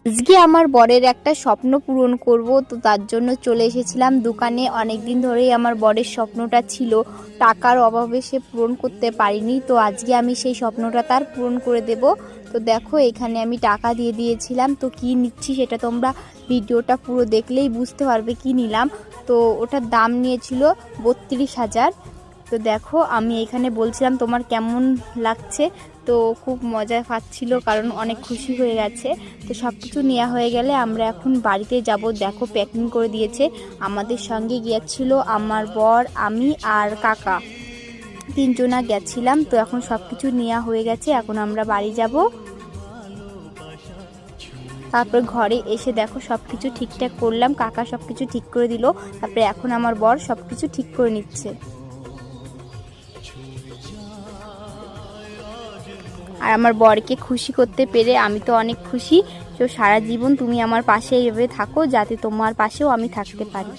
আজকে আমার বরের একটা স্বপ্ন পূরণ করব, তো তার জন্য চলে এসেছিলাম দোকানে। অনেক দিন ধরেই আমার বরের স্বপ্নটা ছিল, টাকার অভাবে সে পূরণ করতে পারিনি। তো আজকে আমি সেই স্বপ্নটা তার পূরণ করে দেব। তো দেখো এখানে আমি টাকা দিয়ে দিয়েছিলাম। তো কি নিচ্ছি সেটা তোমরা ভিডিওটা পুরো দেখলেই বুঝতে পারবে কি নিলাম। তো ওটার দাম নিয়েছিল 32,000। তো দেখো আমি এখানে বলছিলাম তোমার কেমন লাগছে, তো খুব মজা পাচ্ছিল কারণ অনেক খুশি হয়ে গেছে। তো সব কিছু নেওয়া হয়ে গেলে আমরা এখন বাড়িতে যাব। দেখো প্যাকিং করে দিয়েছে। আমাদের সঙ্গে গিয়েছিল আমার বর, আমি আর কাকা, তিনজনা গেছিলাম। তো এখন সব কিছু নেওয়া হয়ে গেছে, এখন আমরা বাড়ি যাব। তারপর ঘরে এসে দেখো সব কিছু ঠিকঠাক করলাম, কাকা সব কিছু ঠিক করে দিল। তারপরে এখন আমার বর সব কিছু ঠিক করে নিচ্ছে। আর আমার বরকে খুশি করতে পেরে আমি তো অনেক খুশি। তো সারা জীবন তুমি আমার পাশে এভাবে থাকো, যাতে তোমার পাশেও আমি থাকতে পারি।